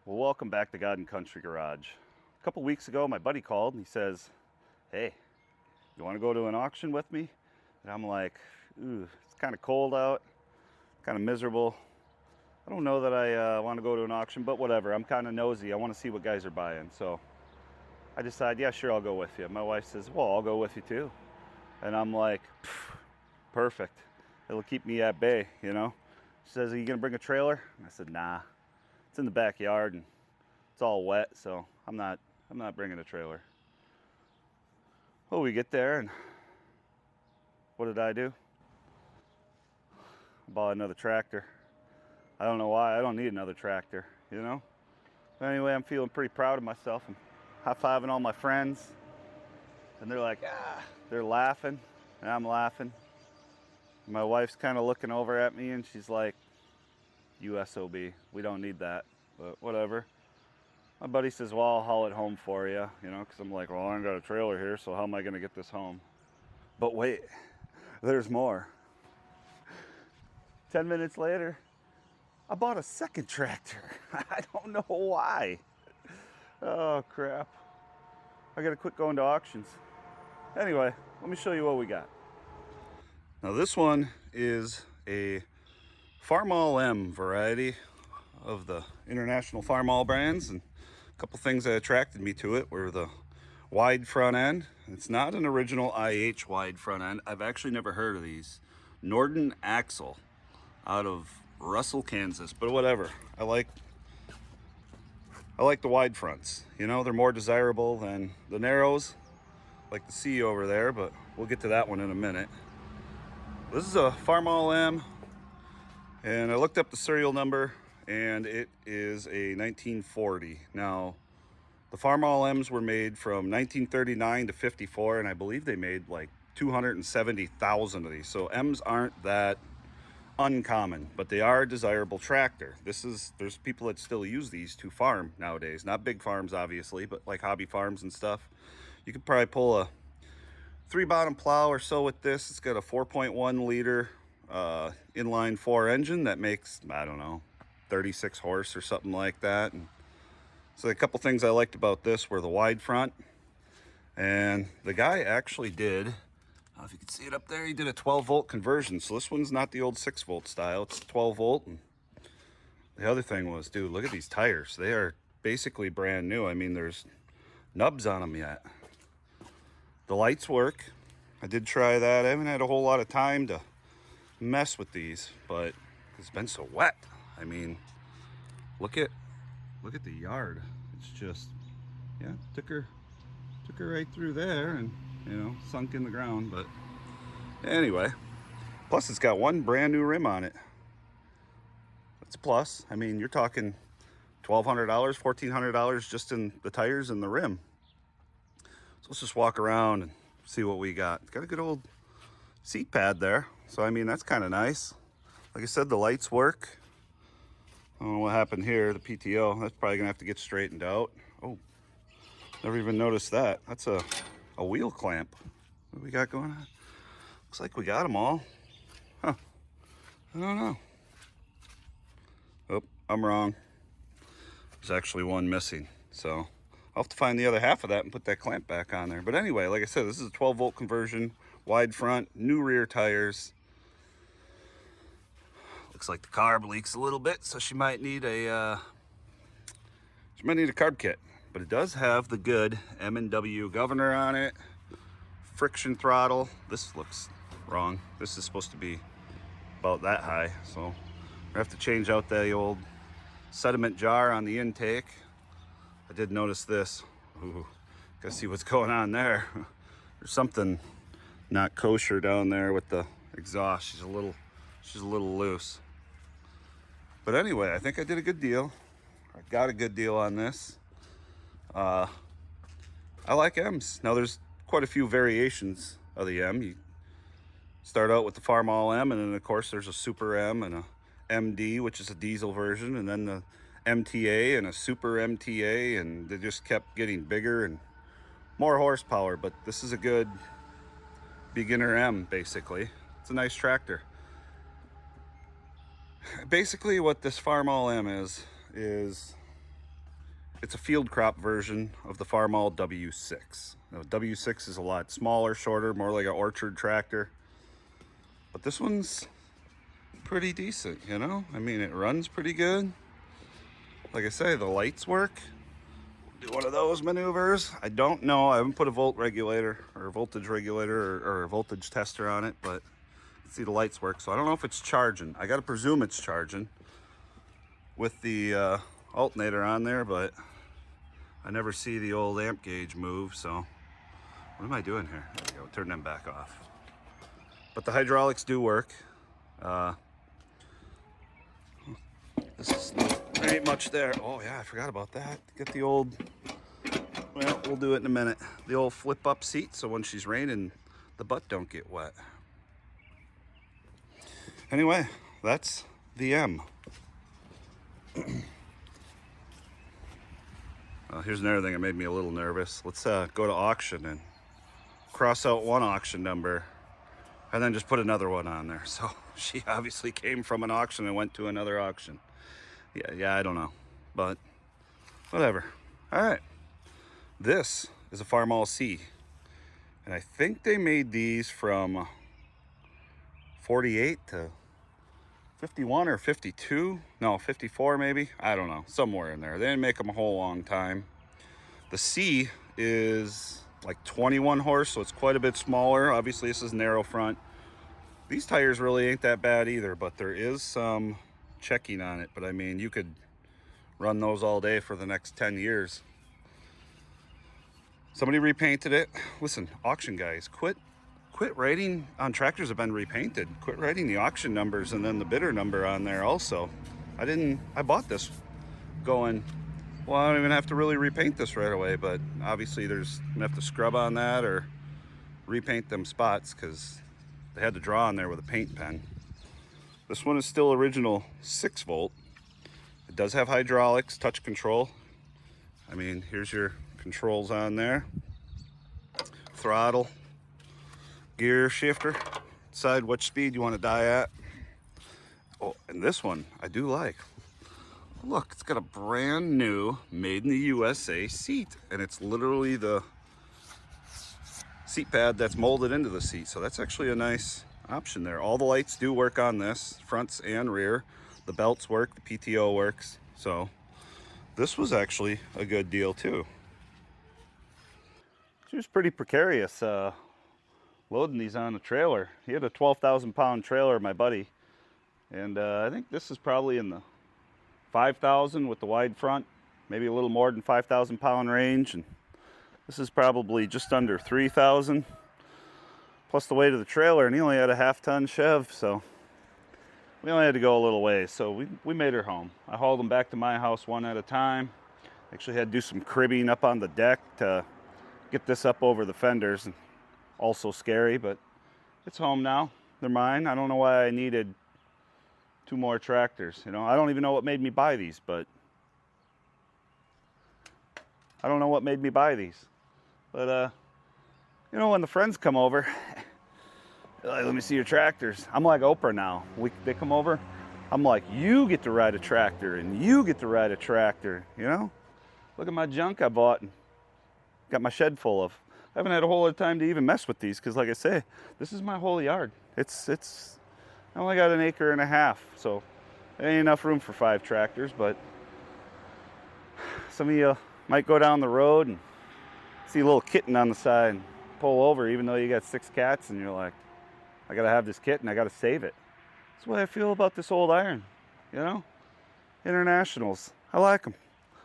Well, welcome back to God and Country Garage. A couple weeks ago, my buddy called and he says, "Hey, you want to go to an auction with me?" And I'm like, "Ooh, it's kind of cold out, kind of miserable. I don't know that I want to go to an auction, but whatever. I'm kind of nosy. I want to see what guys are buying." So I decide, yeah, sure, I'll go with you. My wife says, "Well, I'll go with you too." And I'm like, "Perfect. It'll keep me at bay, you know?" She says, "Are you going to bring a trailer?" And I said, "Nah. It's in the backyard and it's all wet, so I'm not bringing a trailer." Well, we get there, and what did I do? I bought another tractor. I don't know why. I don't need another tractor, you know? But anyway, I'm feeling pretty proud of myself. I'm high-fiving all my friends, and they're like, they're laughing, and I'm laughing. My wife's kind of looking over at me, and she's like, "USOB, we don't need that," but whatever. My buddy says, "Well, I'll haul it home for you," because I'm like, "Well, I ain't got a trailer here, so how am I going to get this home?" But wait, there's more. 10 minutes later, I bought a second tractor. I don't know why. Oh, crap. I got to quit going to auctions. Anyway, let me show you what we got. Now, this one is a Farmall M variety of the international Farmall brands, and a couple things that attracted me to it were the wide front end. It's not an original IH wide front end. I've actually never heard of these. Norden Axle out of Russell, Kansas, but whatever. I like the wide fronts. They're more desirable than the narrows, like the C over there, but we'll get to that one in a minute. This is a Farmall M, and I looked up the serial number, and it is a 1940. Now, the Farmall M's were made from 1939 to 54, and I believe they made like 270,000 of these. So M's aren't that uncommon, but they are a desirable tractor. There's people that still use these to farm nowadays. Not big farms, obviously, but like hobby farms and stuff. You could probably pull a 3-bottom plow or so with this. It's got a 4.1 liter inline 4 engine that makes, I don't know, 36 horse or something like that. And so a couple things I liked about this were the wide front, and the guy actually did, I don't know if you can see it up there, he did a 12-volt conversion. So this one's not the old 6-volt style, it's 12-volt. And the other thing was, dude, look at these tires. They are basically brand new. I mean, there's nubs on them yet. The lights work. I did try that. I haven't had a whole lot of time to mess with these, but it's been so wet. I mean, look at the yard. It's just, yeah, took her right through there and, sunk in the ground. But anyway, plus it's got one brand new rim on it. That's a plus. I mean, you're talking $1,200, $1,400 just in the tires and the rim. So let's just walk around and see what we got. It's got a good old seat pad there. So, I mean, that's kind of nice. Like I said, the lights work. I don't know what happened here. The PTO, that's probably gonna have to get straightened out. Oh, never even noticed that. That's a wheel clamp. What do we got going on? Looks like we got them all. Huh, I don't know. Oh, I'm wrong. There's actually one missing. So I'll have to find the other half of that and put that clamp back on there. But anyway, like I said, this is a 12-volt conversion, wide front, new rear tires. Looks like the carb leaks a little bit, so she might need a carb kit. But it does have the good M&W governor on it, friction throttle. This looks wrong. This is supposed to be about that high, so I have to change out the old sediment jar on the intake. I did notice this. Ooh, gotta see what's going on there. There's something not kosher down there with the exhaust. She's a little loose. But anyway, I think I did a good deal. I got a good deal on this. I like M's. Now there's quite a few variations of the M. You start out with the Farmall M, and then of course there's a Super M and a MD, which is a diesel version, and then the MTA and a Super MTA, and they just kept getting bigger and more horsepower. But this is a good beginner M, basically. It's a nice tractor. Basically what this Farmall M is It's a field crop version of the Farmall W6. Now, W6 is a lot smaller, shorter, more like an orchard tractor. But this one's pretty decent, you know? I mean, it runs pretty good. Like I say, the lights work. Do one of those maneuvers. I don't know. I haven't put a volt regulator or a voltage regulator or a voltage tester on it, but see the lights work. So I don't know if it's charging. I got to presume it's charging with the alternator on there, but I never see the old amp gauge move. So what am I doing here? There we go. Turn them back off. But the hydraulics do work. This is there ain't much there. Oh yeah, I forgot about that. Get the old, well, we'll do it in a minute. The old flip up seat, so when she's raining, the butt don't get wet. Anyway, that's the M. Here's another thing that made me a little nervous. Let's go to auction and cross out one auction number and then just put another one on there. So she obviously came from an auction and went to another auction. Yeah, I don't know, but whatever. All right, this is a Farmall C, and I think they made these from 48 to 51 or 52. No, 54 maybe. I don't know, somewhere in there. They didn't make them a whole long time. The C is like 21 horse, so it's quite a bit smaller. Obviously, this is narrow front. These tires really ain't that bad either, but there is some checking on it. But I mean, you could run those all day for the next 10 years. Somebody repainted it. Listen, auction guys, quit writing on tractors have been repainted. Quit writing the auction numbers and then the bidder number on there also. I bought this going, well, I don't even have to really repaint this right away, but obviously there's gonna have to scrub on that or repaint them spots because they had to draw on there with a paint pen. This one is still original 6 volt. It does have hydraulics, touch control. I mean, here's your controls on there. Throttle, gear shifter, decide which speed you want to die at. Oh, and this one I do like. Look, it's got a brand new made in the USA seat, and it's literally the seat pad that's molded into the seat. So that's actually a nice option there. All the lights do work on this, fronts and rear. The belts work, the PTO works. So this was actually a good deal too. She was pretty precarious loading these on a trailer. He had a 12,000 pound trailer, my buddy, and I think this is probably in the 5,000 with the wide front, maybe a little more than 5,000 pound range, and this is probably just under 3,000 plus the weight of the trailer, and he only had a half-ton Chev, so we only had to go a little ways. So we made her home. I hauled them back to my house one at a time. Actually had to do some cribbing up on the deck to get this up over the fenders, and also scary, but it's home now. They're mine. I don't know why I needed 2 more tractors. You know, I don't even know what made me buy these, but I don't know what made me buy these. But you know, when the friends come over, they're like, let me see your tractors. I'm like Oprah now. They come over, I'm like, you get to ride a tractor and you get to ride a tractor, you know? Look at my junk I bought and got my shed full of. I haven't had a whole lot of time to even mess with these because, like I say, this is my whole yard. I only got 1.5 acres, so there ain't enough room for 5 tractors, but some of you might go down the road and see a little kitten on the side and pull over even though you got 6 cats and you're like, I gotta have this kitten, I gotta save it. That's the way I feel about this old iron, you know? Internationals, I like them.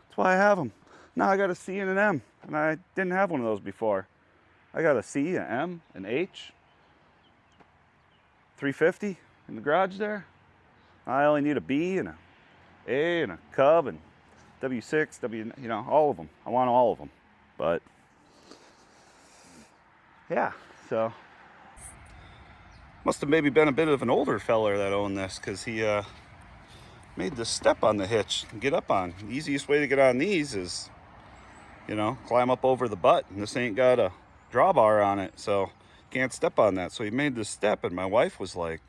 That's why I have them. Now I got a C and an M, and I didn't have one of those before. I got a C, an M, an H, 350 in the garage there. I only need a B and a A and a Cub and W6, you know, all of them. I want all of them. But yeah, so must have maybe been a bit of an older feller that owned this, because he made this step on the hitch and get up on. The easiest way to get on these is, you know, climb up over the butt, and this ain't got a drawbar on it, so can't step on that. So he made this step, and my wife was like,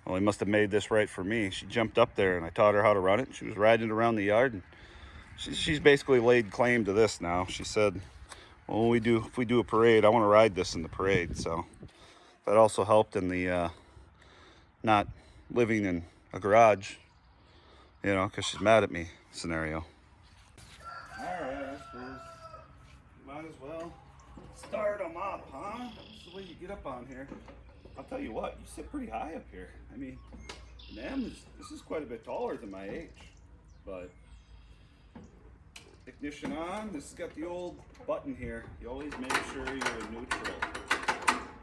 well, he must have made this right for me. She jumped up there and I taught her how to run it. She was riding it around the yard, and she's basically laid claim to this now. She said, well, if we do a parade, I want to ride this in the parade. So that also helped in the not living in a garage, you know, because she's mad at me scenario. All right, I suppose might as well start them up, huh? That's the way you get up on here. I'll tell you what, you sit pretty high up here. I mean, this is quite a bit taller than my age, but ignition on. This has got the old button here. You always make sure you're in neutral.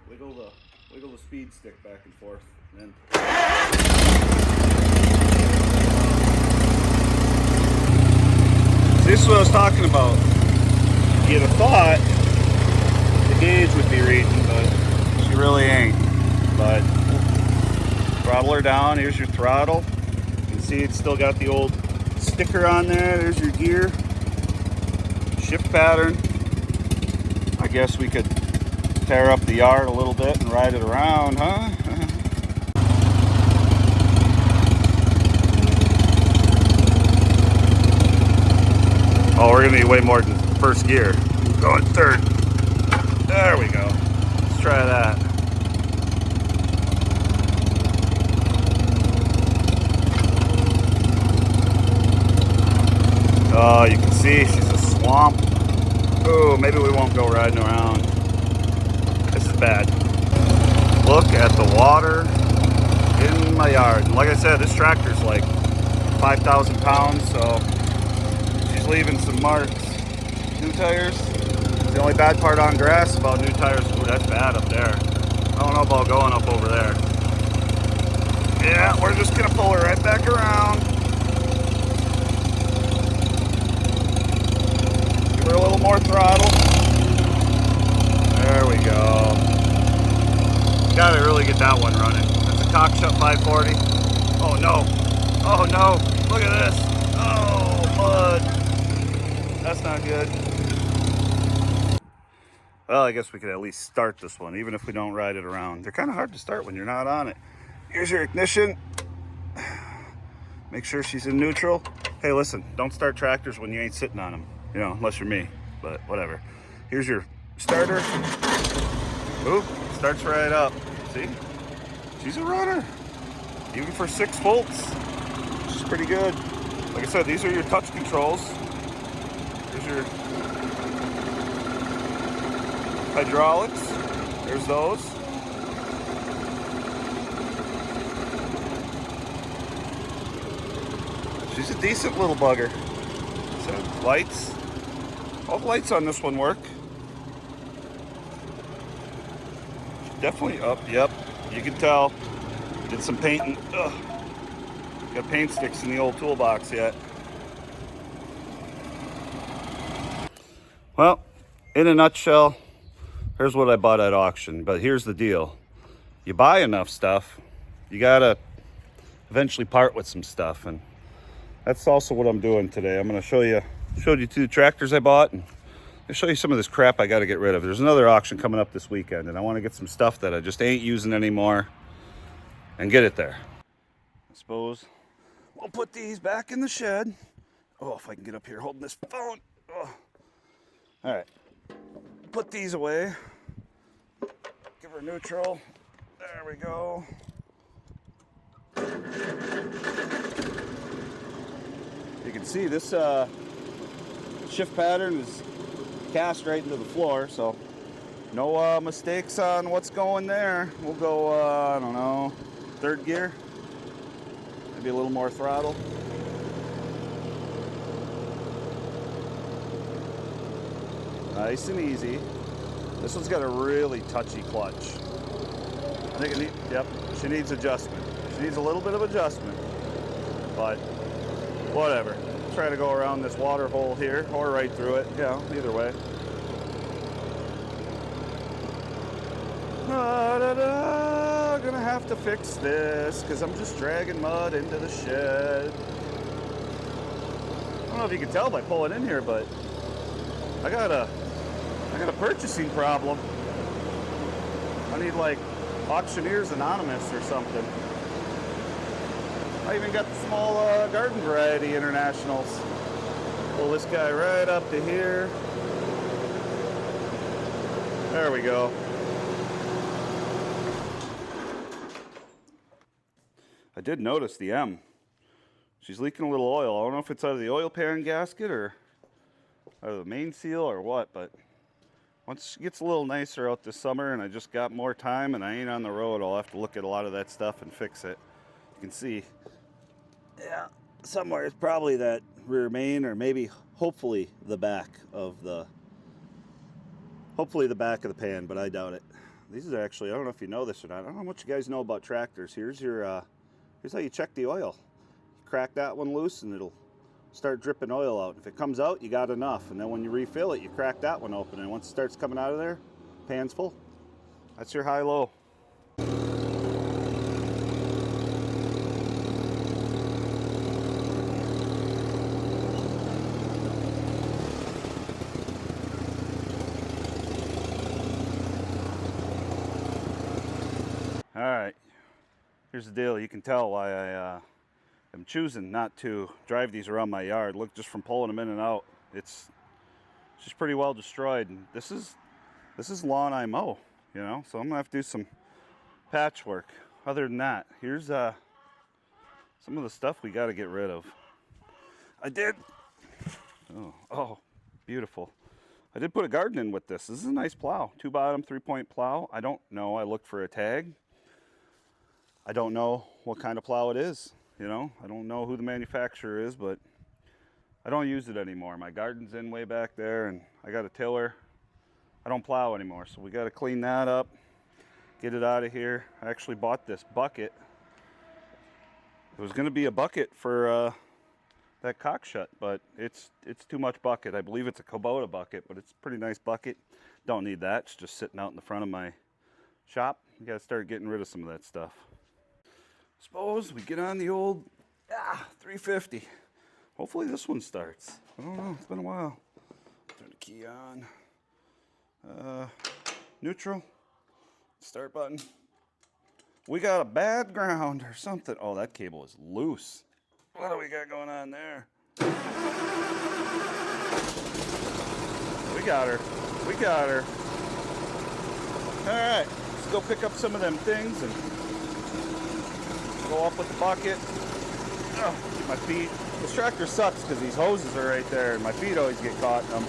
Wiggle the speed stick back and forth, and then. This is what I was talking about. You'd have thought the gauge would be reading, but she really ain't. But throttle her down. Here's your throttle. You can see it's still got the old sticker on there. There's your gear. Shift pattern. I guess we could tear up the yard a little bit and ride it around, huh? Oh, we're gonna need way more than first gear. Going third. There we go. Let's try that. Oh, you can see she's a swamp. Oh, maybe we won't go riding around. This is bad. Look at the water in my yard. And like I said, this tractor's like 5,000 pounds, so she's leaving some marks. New tires. The only bad part on grass about new tires. Ooh, that's bad up there. I don't know about going up over there. Yeah, we're just gonna pull her right back around. Give her a little more throttle. There we go. Gotta really get that one running. That's a cock shut 540. Oh no. Oh no. Look at this. Oh, mud. That's not good. Well, I guess we could at least start this one, even if we don't ride it around. They're kind of hard to start when you're not on it. Here's your ignition. Make sure she's in neutral. Hey, listen, don't start tractors when you ain't sitting on them, you know, unless you're me, but whatever. Here's your starter. Oop, starts right up. See? She's a runner. Even for 6 volts, she's pretty good. Like I said, these are your touch controls. Here's your hydraulics. There's those. She's a decent little bugger. So, lights. All the lights on this one work. Definitely up, yep. You can tell. Did some painting. Ugh. Got paint sticks in the old toolbox yet. Well, in a nutshell, here's what I bought at auction. But here's the deal. You buy enough stuff, you gotta eventually part with some stuff. And that's also what I'm doing today. I'm gonna showed you 2 tractors I bought, and I'll show you some of this crap I gotta get rid of. There's another auction coming up this weekend, and I wanna get some stuff that I just ain't using anymore and get it there. I suppose we'll put these back in the shed. Oh, if I can get up here holding this phone. Oh. All right, put these away. Give her neutral. There we go. You can see this shift pattern is cast right into the floor, so no mistakes on what's going there. We'll go, I don't know, 3rd gear. Maybe a little more throttle. Nice and easy. This one's got a really touchy clutch. I think yep, she needs adjustment. She needs a little bit of adjustment, but whatever. Try to go around this water hole here or right through it. Yeah, either way. Gonna have to fix this because I'm just dragging mud into the shed. I don't know if you can tell by pulling in here, but I got a purchasing problem. I need like Auctioneers Anonymous or something. I even got the small garden variety internationals. Pull this guy right up to here. There we go. I did notice the M. She's leaking a little oil. I don't know if it's out of the oil pan gasket or out of the main seal or what, but once it gets a little nicer out this summer and I just got more time and I ain't on the road, I'll have to look at a lot of that stuff and fix it. You can see, yeah, somewhere it's probably that rear main, or maybe hopefully the back of the pan, but I doubt it. These are actually, I don't know if you know this or not, I don't know what you guys know about tractors. Here's your here's how you check the oil. You crack that one loose and it'll start dripping oil out. If it comes out, you got enough, and then when you refill it, you crack that one open, and once it starts coming out of there, pan's full. That's your high-low. All right, here's the deal. You can tell why I am choosing not to drive these around my yard. Look, just from pulling them in and out, it's just pretty well destroyed. And this is lawn I mow, you know, so I'm gonna have to do some patchwork. Other than that, here's some of the stuff we got to get rid of. I did. Oh, beautiful. I did put a garden in with this. This is a nice plow, 2-bottom, 3-point plow. I don't know. I looked for a tag. I don't know what kind of plow it is. You know, I don't know who the manufacturer is, but I don't use it anymore. My garden's in way back there, and I got a tiller. I don't plow anymore, so we got to clean that up, get it out of here. I actually bought this bucket. It was going to be a bucket for that cock shut, but it's too much bucket. I believe it's a Kubota bucket, but it's a pretty nice bucket. Don't need that. It's just sitting out in the front of my shop. You got to start getting rid of some of that stuff. Suppose we get on the old 350. Hopefully this one starts. I don't know, it's been a while. Turn the key on. Neutral. Start button. We got a bad ground or something. Oh, that cable is loose. What do we got going on there? We got her. We got her. All right, let's go pick up some of them things and go up with the bucket. Oh, keep my feet. This tractor sucks because these hoses are right there and my feet always get caught in them.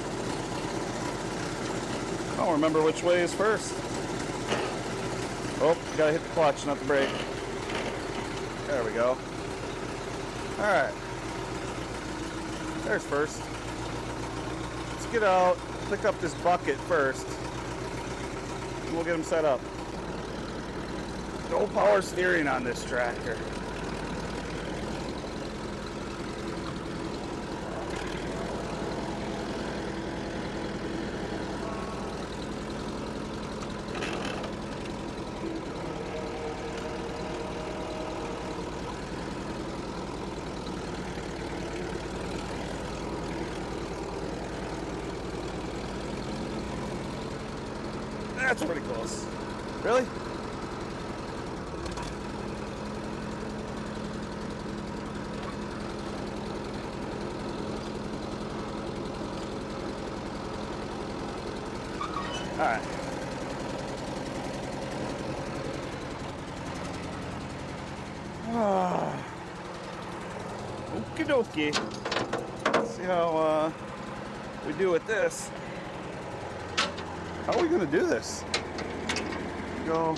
I don't remember which way is first. Oh, gotta hit the clutch, not the brake. There we go. Alright. There's first. Let's get out, pick up this bucket first, and we'll get them set up. No power steering on this tractor. That's pretty close. Really? All right. Okie dokie. Let's see how we do with this. How are we going to do this? Go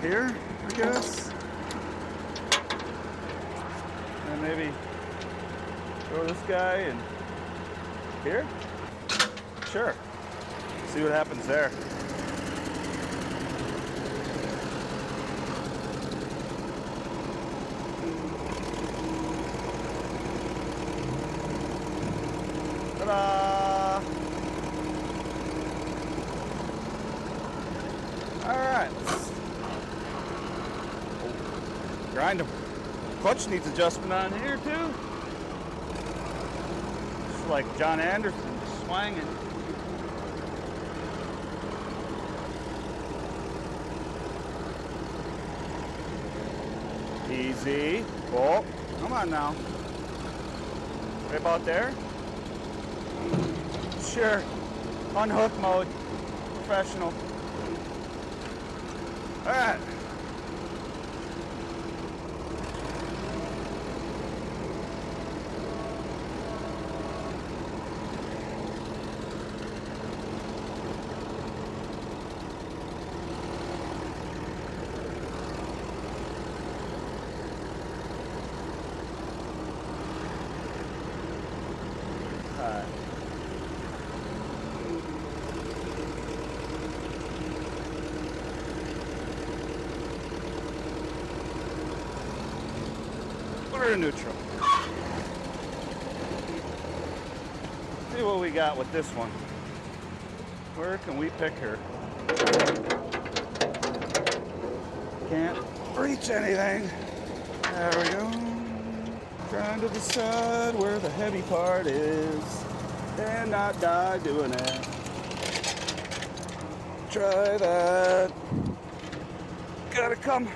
here, I guess. And maybe throw this guy in here? Sure. See what happens there. Ta-da! All right. Grind them. Clutch needs adjustment on here too. Just like John Anderson swinging. Easy. Oh, come on now. Right about there? Sure. Unhook mode. Professional. Alright. We're in neutral. See what we got with this one. Where can we pick her? Can't reach anything. There we go. Trying to decide where the heavy part is and not die doing it. Try that. Gotta come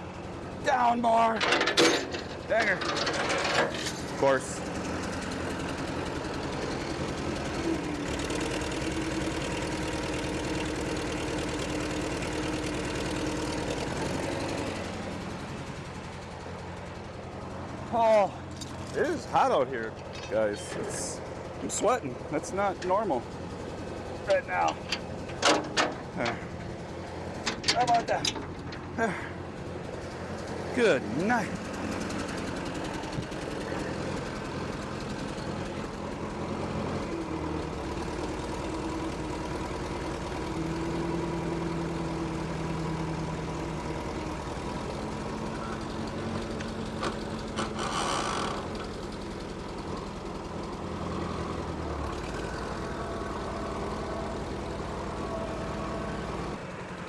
down more. Dang her. Of course. Oh, it is hot out here, guys. I'm sweating. That's not normal right now. How about that? Good night.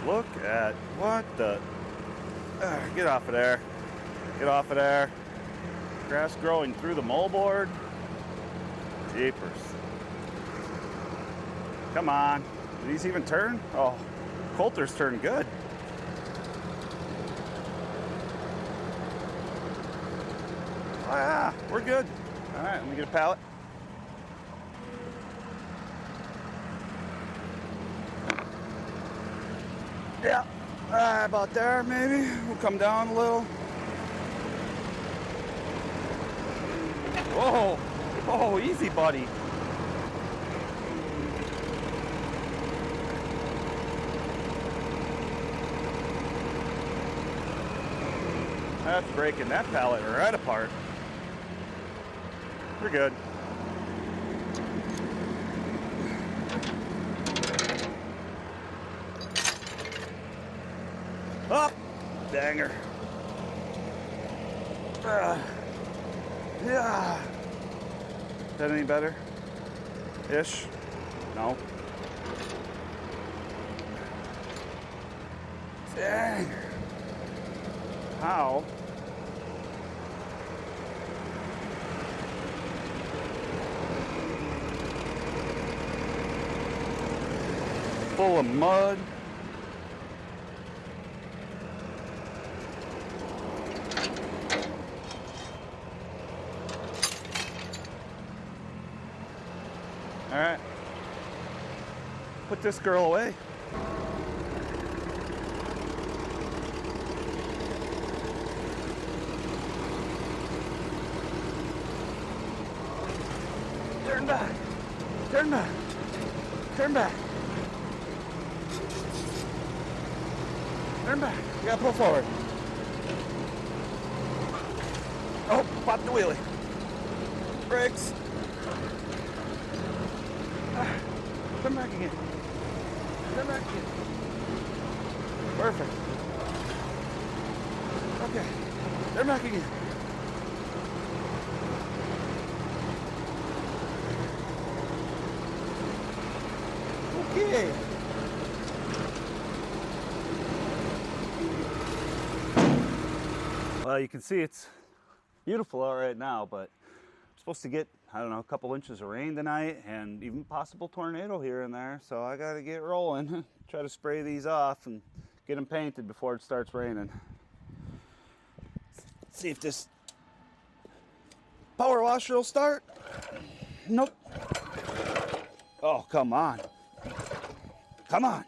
Look at what the... get off of there. Get off of there. Grass growing through the moldboard. Jeepers. Come on. Do these even turn? Oh, Coulter's turned good. Oh yeah, we're good. All right, let me get a pallet. Yeah, about there maybe. We'll come down a little. Whoa, oh, easy, buddy. That's breaking that pallet right apart. We're good. Oh, dang her. Yeah. Is that any better? Ish? No. Dang. How? Full of mud. All right, put this girl away. Turn back, turn back, turn back. Turn back, you gotta pull forward. Oh, pop the wheelie. Brakes. Turn back again. Turn back again. Perfect. Okay. Turn back again. Okay. Well, you can see it's beautiful out right now, but I'm supposed to get, I don't know, a couple inches of rain tonight and even possible tornado here and there. So I got to get rolling, try to spray these off and get them painted before it starts raining. See if this Power washer will start. Nope. Oh, come on. Come on.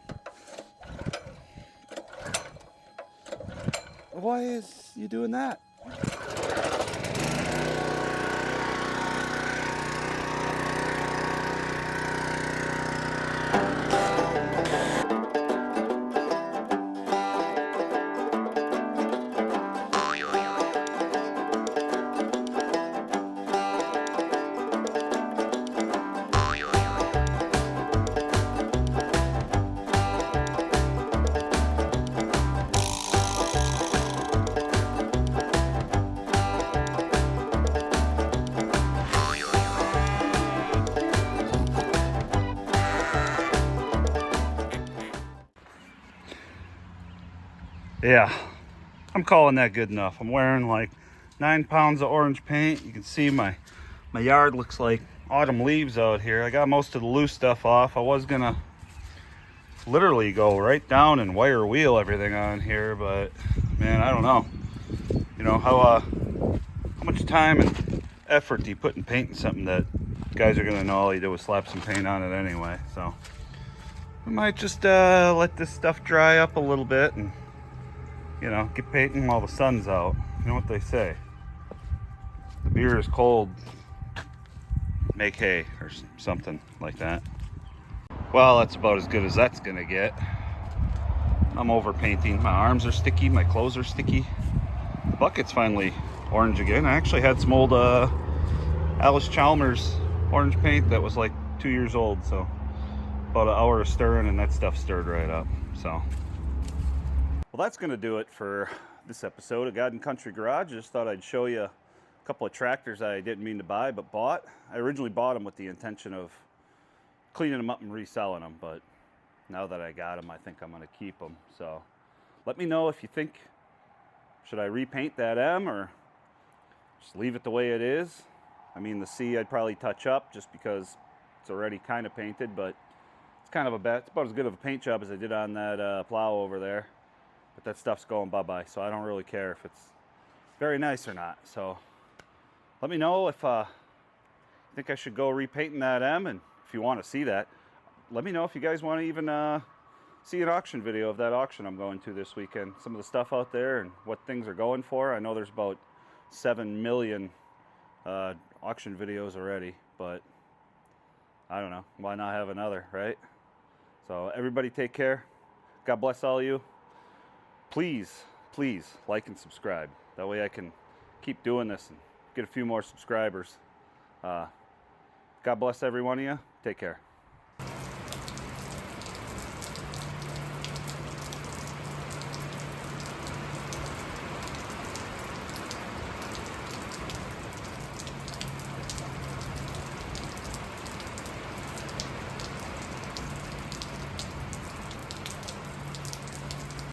Why is you doing that? Yeah, I'm calling that good enough. I'm wearing like 9 pounds of orange paint. You can see my yard looks like autumn leaves out here. I got most of the loose stuff off. I was gonna literally go right down and wire wheel everything on here, but man, I don't know. You know how much time and effort do you put in painting something that guys are gonna know all you did was slap some paint on it anyway? So we might just let this stuff dry up a little bit and, you know, get painting while the sun's out. You know what they say? The beer is cold, make hay, or something like that. Well, that's about as good as that's gonna get. I'm over painting. My arms are sticky, my clothes are sticky. The bucket's finally orange again. I actually had some old Alice Chalmers orange paint that was like 2 years old, so about an hour of stirring and that stuff stirred right up. So well, that's going to do it for this episode of God and Country Garage. I just thought I'd show you a couple of tractors I didn't mean to buy but bought. I originally bought them with the intention of cleaning them up and reselling them, but now that I got them, I think I'm going to keep them. So let me know if you think, should I repaint that M or just leave it the way it is? I mean, the C I'd probably touch up just because it's already kind of painted, but it's kind of it's about as good of a paint job as I did on that plow over there. But that stuff's going bye-bye, so I don't really care if it's very nice or not. So let me know if you think I should go repainting that M, and if you want to see that, let me know if you guys want to even see an auction video of that auction I'm going to this weekend. Some of the stuff out there and what things are going for. I know there's about 7 million auction videos already, but I don't know. Why not have another, right? So everybody take care. God bless all of you. Please, please like and subscribe. That way I can keep doing this and get a few more subscribers. God bless every one of you. Take care.